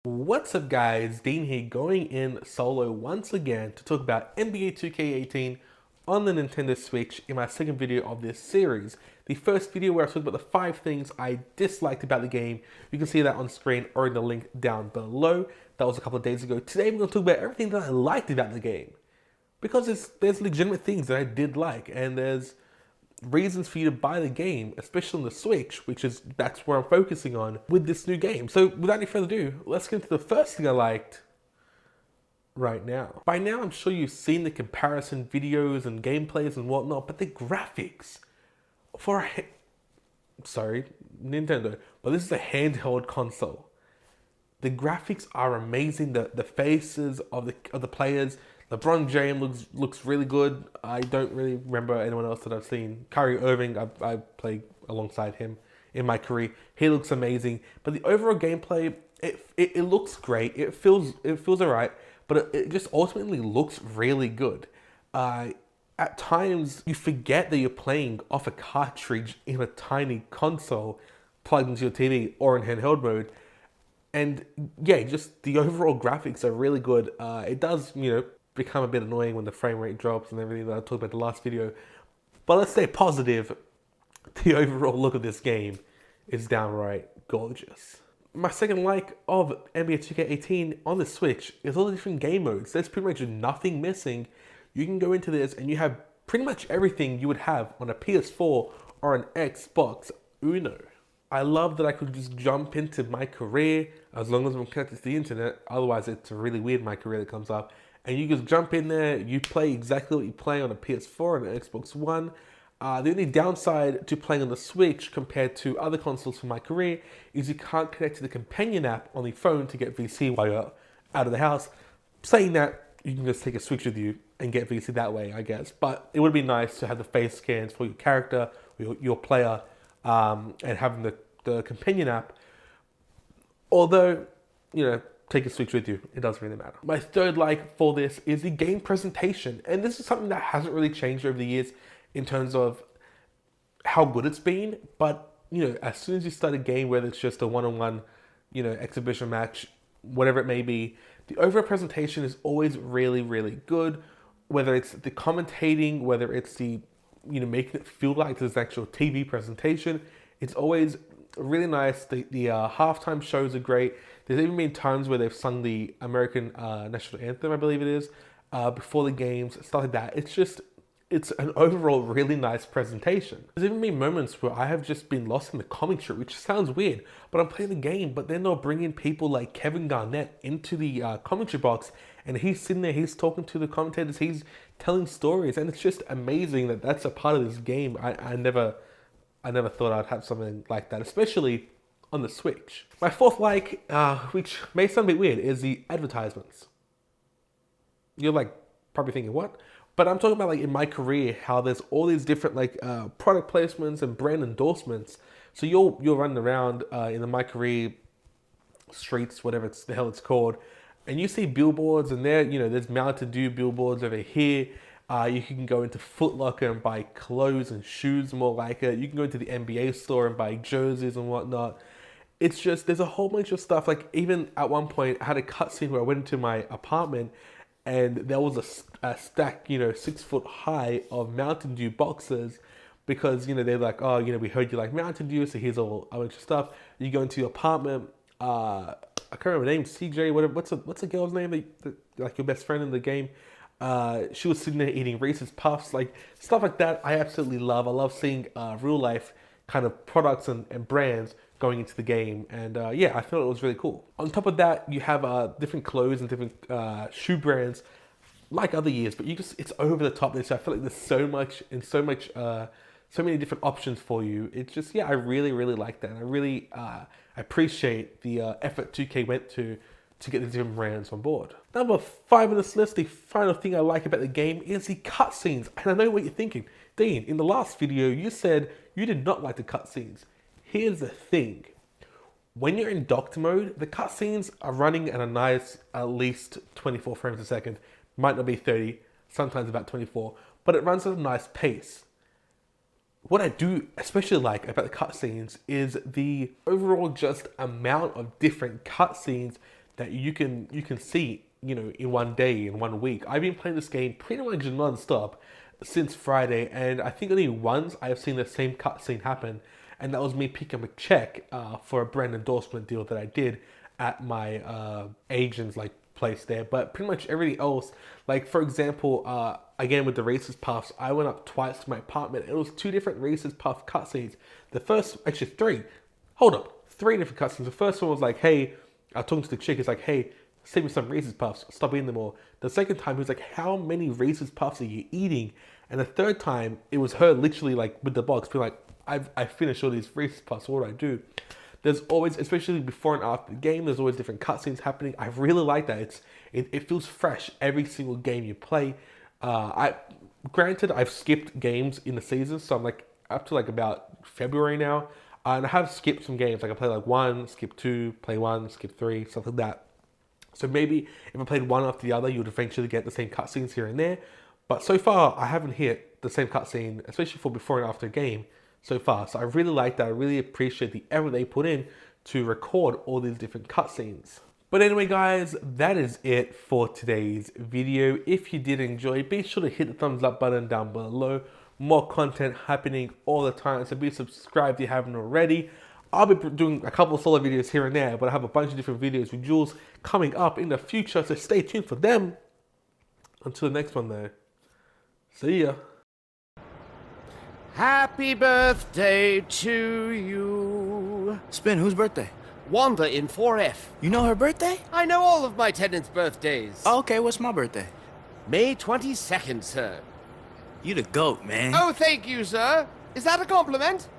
What's up guys, Dean here going in solo once again to talk about NBA 2K18 on the Nintendo Switch in my second video of this series. The first video where I talked about the 5 things I disliked about the game, you can see that on screen or in the link down below. That was a couple of days ago. Today we're going to talk about everything that I liked about the game. Because there's legitimate things that I did like, and there's reasons for you to buy the game, especially on the Switch, that's where I'm focusing on with this new game. So without any further ado, let's get into the first thing I liked right now. By now, I'm sure you've seen the comparison videos and gameplays and whatnot, but the graphics for sorry, Nintendo, but this is a handheld console. The graphics are amazing. The faces of the players. LeBron James looks really good. I don't really remember anyone else that I've seen. Kyrie Irving, I played alongside him in my career. He looks amazing. But the overall gameplay, it looks great. It feels alright, but it just ultimately looks really good. At times, you forget that you're playing off a cartridge in a tiny console plugged into your TV or in handheld mode. And yeah, just the overall graphics are really good. It does, become a bit annoying when the frame rate drops and everything that I talked about in the last video. But let's stay positive. The overall look of this game is downright gorgeous. My second like of NBA 2K18 on the Switch is all the different game modes. There's pretty much nothing missing. You can go into this and you have pretty much everything you would have on a PS4 or an Xbox Uno. I love that I could just jump into my career as long as I'm connected to the internet. Otherwise, it's a really weird my career that comes up. And you just jump in there, you play exactly what you play on a PS4 and an Xbox One. The only downside to playing on the Switch compared to other consoles for my career is you can't connect to the companion app on the phone to get VC while you're out of the house. Saying that, you can just take a Switch with you and get VC that way, I guess. But it would be nice to have the face scans for your character, your player, and having the companion app. Although, take a Switch with you. It doesn't really matter. My third like for this is the game presentation. And this is something that hasn't really changed over the years in terms of how good it's been. But, as soon as you start a game, whether it's just a one-on-one, exhibition match, whatever it may be, the overall presentation is always really, really good. Whether it's the commentating, whether it's the, making it feel like there's an actual TV presentation, it's always really nice. The halftime shows are great. There's even been times where they've sung the American national anthem, I believe it is, before the games, stuff like that. It's an overall really nice presentation. There's even been moments where I have just been lost in the commentary, which sounds weird, but I'm playing the game, but then they'll bring in people like Kevin Garnett into the commentary box, and he's sitting there, he's talking to the commentators, he's telling stories, and it's just amazing that that's a part of this game. I never thought I'd have something like that, especially on the Switch. My fourth like, which may sound a bit weird, is the advertisements. You're like probably thinking, what? But I'm talking about like in my career, how there's all these different like product placements and brand endorsements. So you're running around in the my career streets, whatever the hell it's called, and you see billboards, and there's Mountain Dew billboards over here. You can go into Foot Locker and buy clothes and shoes, more like it. You can go into the NBA store and buy jerseys and whatnot. It's just, there's a whole bunch of stuff. Like even at one point, I had a cutscene where I went into my apartment and there was a stack, 6 foot high of Mountain Dew boxes because, they're like, oh, we heard you like Mountain Dew, so here's all a bunch of stuff. You go into your apartment, I can't remember the name, CJ, whatever, what's a girl's name, like your best friend in the game? She was sitting there eating Reese's Puffs, like stuff like that. I absolutely love. I love seeing real life kind of products and brands going into the game, and yeah, I thought it was really cool. On top of that, you have different clothes and different shoe brands, like other years, but it's over the top. So I feel like there's so many different options for you. It's just, yeah, I really, really like that, and I really appreciate the effort 2K went to get the different brands on board. Number 5 on this list, the final thing I like about the game is the cutscenes. And I know what you're thinking. Dean, in the last video, you said you did not like the cutscenes. Here's the thing. When you're in docked mode, the cutscenes are running at a nice, at least 24 frames a second. Might not be 30, sometimes about 24, but it runs at a nice pace. What I do especially like about the cutscenes is the overall just amount of different cutscenes that you can see, you know, in one day, in one week. I've been playing this game pretty much non-stop since Friday, and I think only once I have seen the same cutscene happen, and that was me picking up a check for a brand endorsement deal that I did at my agent's like place there. But pretty much everything else, like for example, again with the Reese's Puffs, I went up twice to my apartment. It was 2 different Reese's Puff cutscenes. The first, actually 3. Hold up, 3 different cutscenes. The first one was like, hey, I was talking to the chick. It's like, hey, save me some Reese's Puffs. Stop eating them all. The second time, he was like, how many Reese's Puffs are you eating? And the third time, it was her literally like with the box, being like, I finished all these Reese's Puffs. What do I do? There's always, especially before and after the game, there's always different cutscenes happening. I really like that. It feels fresh every single game you play. Granted, I've skipped games in the season, so I'm like up to like about February now, and I have skipped some games. Like I play like 1, skip 2, play 1, skip 3, stuff like that. So maybe if I played one after the other, you would eventually get the same cutscenes here and there. But so far, I haven't hit the same cutscene, especially for before and after a game so far. So I really like that. I really appreciate the effort they put in to record all these different cutscenes. But anyway, guys, that is it for today's video. If you did enjoy, be sure to hit the thumbs up button down below. More content happening all the time, so be subscribed if you haven't already. I'll be doing a couple of solo videos here and there, but I have a bunch of different videos with Jules coming up in the future, so stay tuned for them. Until the next one though, see ya. Happy birthday to you. Spin, whose birthday? Wanda in 4F. You know her birthday? I know all of my tenants' birthdays. Oh, okay, what's my birthday? May 22nd, sir. You the GOAT, man. Oh, thank you, sir. Is that a compliment?